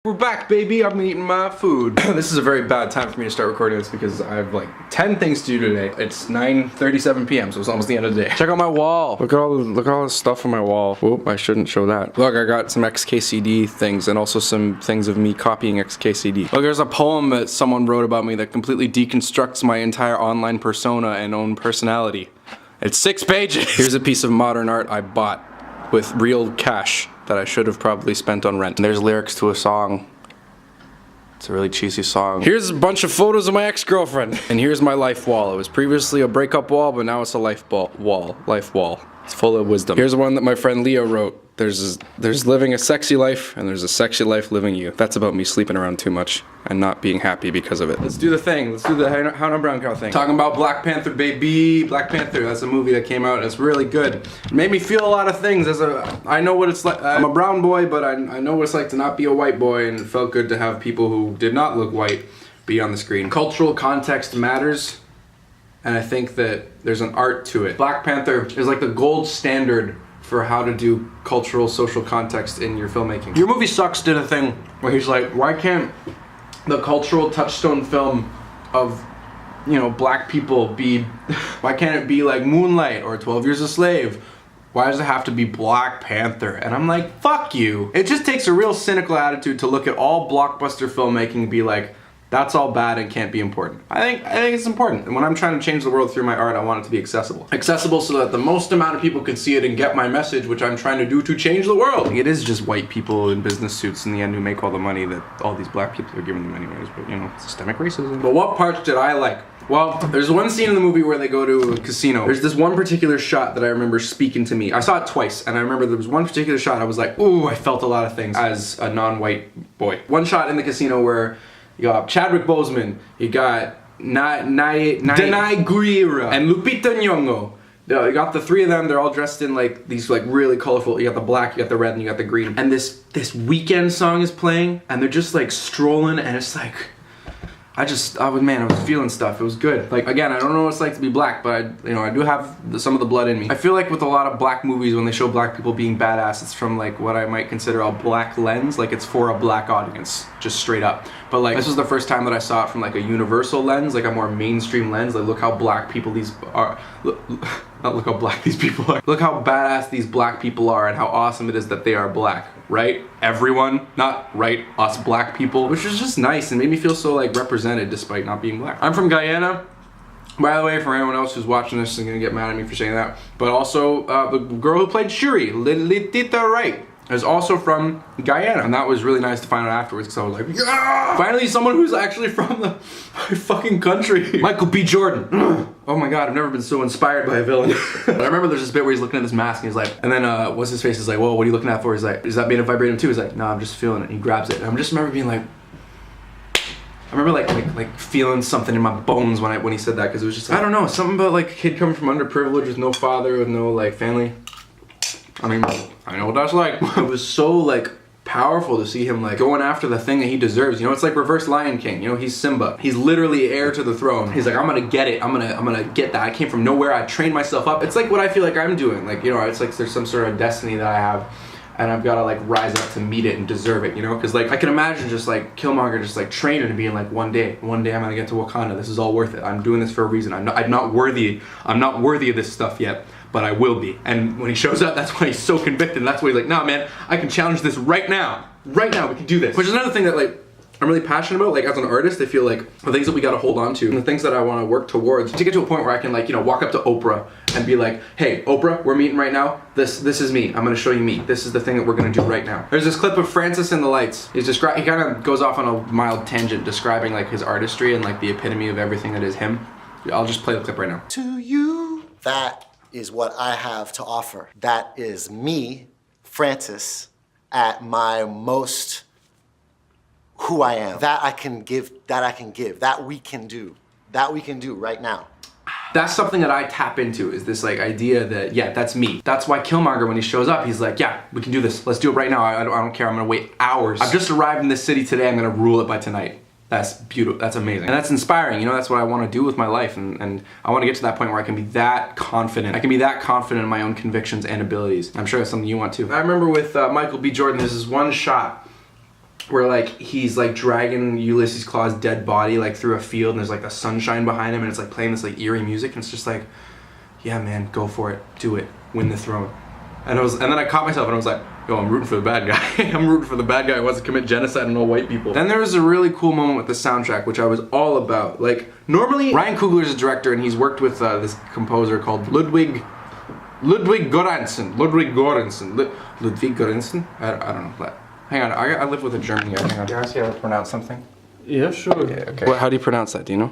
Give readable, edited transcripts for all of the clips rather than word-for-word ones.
We're back, baby. I'm eating my food. This is a very bad time for me to start recording this because I have like 10 things to do today. It's 9:37 p.m. so it's almost the end of the day. Check out my wall. Look at all the stuff on my wall. Whoop, I shouldn't show that. Look, I got some XKCD things and also some things of me copying XKCD. Look, there's a poem that someone wrote about me that completely deconstructs my entire online persona and own personality. It's 6 pages. Here's a piece of modern art I bought with real cash that I should have probably spent on rent. And there's lyrics to a song. It's a really cheesy song. Here's a bunch of photos of my ex-girlfriend. And here's my life wall. It was previously a breakup wall, but now it's a life wall. It's full of wisdom. Here's one that my friend Leo wrote. There's living a sexy life, and there's a sexy life living you. That's about me sleeping around too much and not being happy because of it. Let's do the thing. Let's do the Hound and Brown Cow thing. Talking about Black Panther, baby. Black Panther, that's a movie that came out and it's really good. It made me feel a lot of things I know what it's like. I'm a brown boy, but I know what it's like to not be a white boy, and it felt good to have people who did not look white be on the screen. Cultural context matters, and I think that there's an art to it. Black Panther is like the gold standard for how to do cultural, social context in your filmmaking. Your Movie Sucks did a thing where he's like, why can't the cultural touchstone film of, you know, black people be, why can't it be like Moonlight or 12 Years a Slave? Why does it have to be Black Panther? And I'm like, fuck you. It just takes a real cynical attitude to look at all blockbuster filmmaking and be like, that's all bad and can't be important. I think it's important. And when I'm trying to change the world through my art, I want it to be accessible. Accessible so that the most amount of people can see it and get my message, which I'm trying to do to change the world. It is just white people in business suits in the end who make all the money that all these black people are giving them anyways, but you know, systemic racism. But what parts did I like? Well, there's one scene in the movie where they go to a casino. There's this one particular shot that I remember speaking to me. I saw it twice, and I remember there was one particular shot I was like, ooh, I felt a lot of things as a non-white boy. One shot in the casino where you got Chadwick Boseman, you got Danai Gurira, and Lupita Nyong'o. You got the three of them, they're all dressed in like these like really colorful, you got the black, you got the red, and you got the green. And this Weeknd song is playing, and they're just like strolling, and it's like, I was feeling stuff. It was good. Like, again, I don't know what it's like to be black, but I do have some of the blood in me. I feel like with a lot of black movies, when they show black people being badass, it's from like what I might consider a black lens. Like, it's for a black audience, just straight up. But like, this was the first time that I saw it from like a universal lens, like a more mainstream lens. Like, look how black people these are. Not look how black these people are. Look how badass these black people are and how awesome it is that they are black, right? Everyone, not right, us black people, which was just nice and made me feel so like represented despite not being black. I'm from Guyana. By the way, for anyone else who's watching this and gonna get mad at me for saying that, but also the girl who played Shuri, Letitia Wright, is also from Guyana, and that was really nice to find out afterwards because I was like, yeah! Finally someone who's actually from my fucking country. Michael B. Jordan. Oh my god, I've never been so inspired by a villain. But I remember there's this bit where he's looking at this mask and he's like, and then what's his face is like, whoa, what are you looking at for? He's like, is that made of vibranium too? He's like, no, I'm just feeling it. And he grabs it, and I just remember being like, I remember like feeling something in my bones when he said that, because it was just like, I don't know, something about like a kid coming from underprivileged with no father, with no like family. I mean, I know what that's like. It was so like powerful to see him like going after the thing that he deserves. You know, it's like reverse Lion King. You know, he's Simba. He's literally heir to the throne. He's like, I'm gonna get it. I'm gonna get that. I came from nowhere. I trained myself up. It's like what I feel like I'm doing. Like, you know, it's like there's some sort of destiny that I have, and I've got to like rise up to meet it and deserve it, you know? Because like I can imagine just like Killmonger just like training and being like, one day I'm gonna get to Wakanda. This is all worth it. I'm doing this for a reason. I'm not worthy of this stuff yet, but I will be. And when he shows up, that's why he's so convicted. And that's why he's like, nah, man, I can challenge this right now. Right now, we can do this. Which is another thing that like I'm really passionate about. Like, as an artist, I feel like the things that we gotta hold on to and the things that I wanna work towards to get to a point where I can like, you know, walk up to Oprah and be like, hey, Oprah, we're meeting right now. This is me. I'm gonna show you me. This is the thing that we're gonna do right now. There's this clip of Francis and the Lights. He kind of goes off on a mild tangent describing like his artistry and like the epitome of everything that is him. I'll just play the clip right now. To you, that is what I have to offer. That is me, Francis, at my most who I am. That I can give, that we can do right now. That's something that I tap into, is this like idea that, yeah, that's me. That's why Killmonger, when he shows up, he's like, yeah, we can do this. Let's do it right now. I don't care. I'm gonna wait hours. I've just arrived in this city today. I'm gonna rule it by tonight. That's beautiful. That's amazing. And that's inspiring. You know, that's what I want to do with my life. And I want to get to that point where I can be that confident. I can be that confident in my own convictions and abilities. I'm sure that's something you want too. I remember with Michael B. Jordan, there's this one shot where like he's like dragging Ulysses Klaue's dead body like through a field, and there's like the sunshine behind him, and it's like playing this like eerie music, and it's just like, yeah, man, go for it, do it, win the throne. And then I caught myself and I was like, yo, I'm rooting for the bad guy. I'm rooting for the bad guy who wants to commit genocide on all white people. Then there was a really cool moment with the soundtrack, which I was all about. Like, normally, Ryan Coogler's a director, and he's worked with this composer called Ludwig Göransson. Ludwig Göransson? I don't know. Hang on, I live with a German guy. Hang on. Do you see how to pronounce something? Yeah, sure. Yeah, okay. How do you pronounce that? Do you know?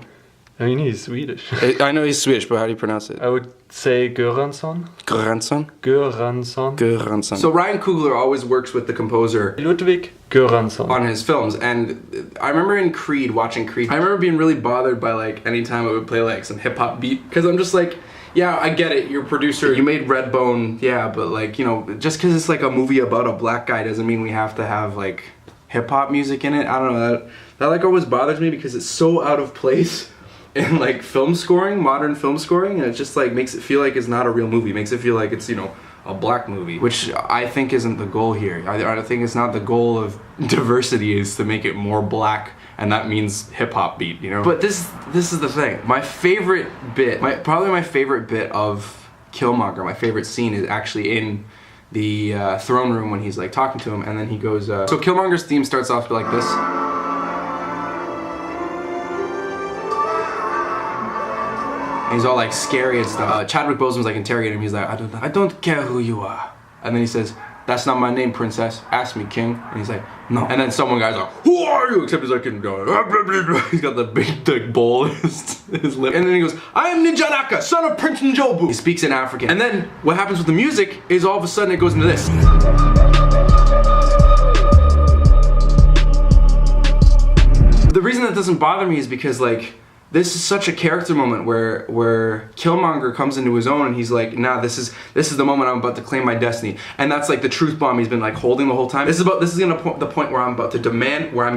I mean, he's Swedish. I know he's Swedish, but how do you pronounce it? I would say Göransson. Göransson? Göransson. Göransson. So Ryan Coogler always works with the composer Ludwig Göransson on his films, and I remember in Creed, watching Creed, I remember being really bothered by like anytime it would play like some hip hop beat, because I'm just like, yeah, I get it, you're a producer, you made Redbone, yeah, but like, you know, just because it's like a movie about a black guy doesn't mean we have to have like hip hop music in it. I don't know, that like always bothers me because it's so out of place in like film scoring, modern film scoring, and it just like makes it feel like it's not a real movie, makes it feel like it's, you know, a black movie, which I think isn't the goal here. I think it's not the goal of diversity is to make it more black, and that means hip hop beat, you know? But this is the thing. My favorite bit, probably my favorite bit of Killmonger, my favorite scene is actually in the throne room when he's like talking to him, and then he goes, so Killmonger's theme starts off like this. And he's all like scary and stuff. Chadwick Boseman's like interrogating him. He's like, I don't care who you are. And then he says, that's not my name, princess. Ask me, king. And he's like, no. And then some guy's like, who are you? Except he's like, he's got the big bowl in his lip. And then he goes, I am Ninja Naka, son of Prince Njobu. He speaks in African. And then what happens with the music is all of a sudden it goes into this. The reason that doesn't bother me is because like, this is such a character moment where Killmonger comes into his own, and he's like, nah, this is the moment I'm about to claim my destiny. And that's like the truth bomb he's been like holding the whole time. This is the point where I'm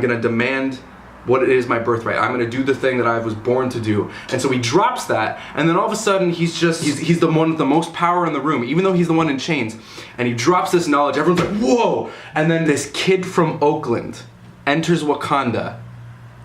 gonna demand what it is my birthright. I'm gonna do the thing that I was born to do. And so he drops that, and then all of a sudden he's the one with the most power in the room, even though he's the one in chains. And he drops this knowledge, everyone's like, whoa! And then this kid from Oakland enters Wakanda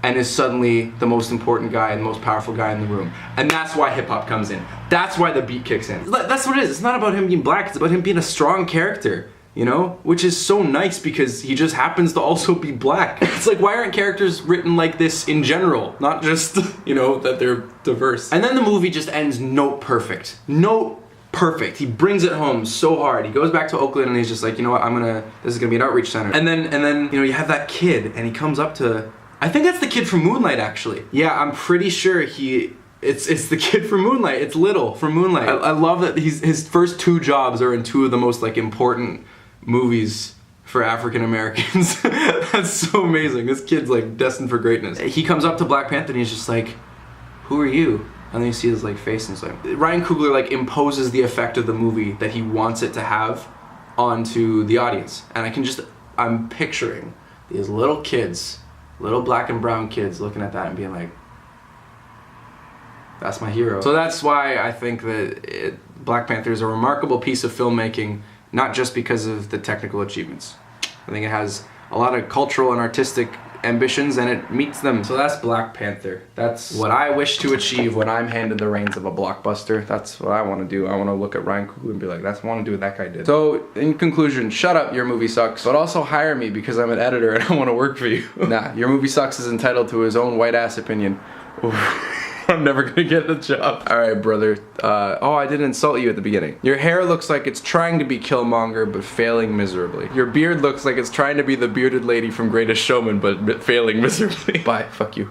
and is suddenly the most important guy and the most powerful guy in the room. And that's why hip hop comes in. That's why the beat kicks in. That's what it is. It's not about him being black, it's about him being a strong character, you know? Which is so nice because he just happens to also be black. It's like, why aren't characters written like this in general? Not just, you know, that they're diverse. And then the movie just ends note perfect. Note perfect. He brings it home so hard. He goes back to Oakland and he's just like, you know what, this is gonna be an outreach center. And then, you know, you have that kid and he comes up to, I think that's the kid from Moonlight, actually. Yeah, I'm pretty sure it's the kid from Moonlight. It's Little from Moonlight. I love that his first two jobs are in two of the most like important movies for African Americans. That's so amazing. This kid's like destined for greatness. He comes up to Black Panther and he's just like, who are you? And then you see his like face and it's like, Ryan Coogler like imposes the effect of the movie that he wants it to have onto the audience. And I'm picturing these little kids, little black and brown kids looking at that and being like, that's my hero. So that's why I think that Black Panther is a remarkable piece of filmmaking, not just because of the technical achievements. I think it has a lot of cultural and artistic ambitions and it meets them. So that's Black Panther. That's what I wish to achieve when I'm handed the reins of a blockbuster. That's what I want to do. I want to look at Ryan Coogler and be like, that's what I want to do what that guy did. So in conclusion, shut up, your movie sucks, but also hire me because I'm an editor and I want to work for you. Nah, your movie sucks is entitled to his own white ass opinion. I'm never gonna get the job. Alright, brother. Oh, I didn't insult you at the beginning. Your hair looks like it's trying to be Killmonger, but failing miserably. Your beard looks like it's trying to be the bearded lady from Greatest Showman, but failing miserably. Bye. Fuck you.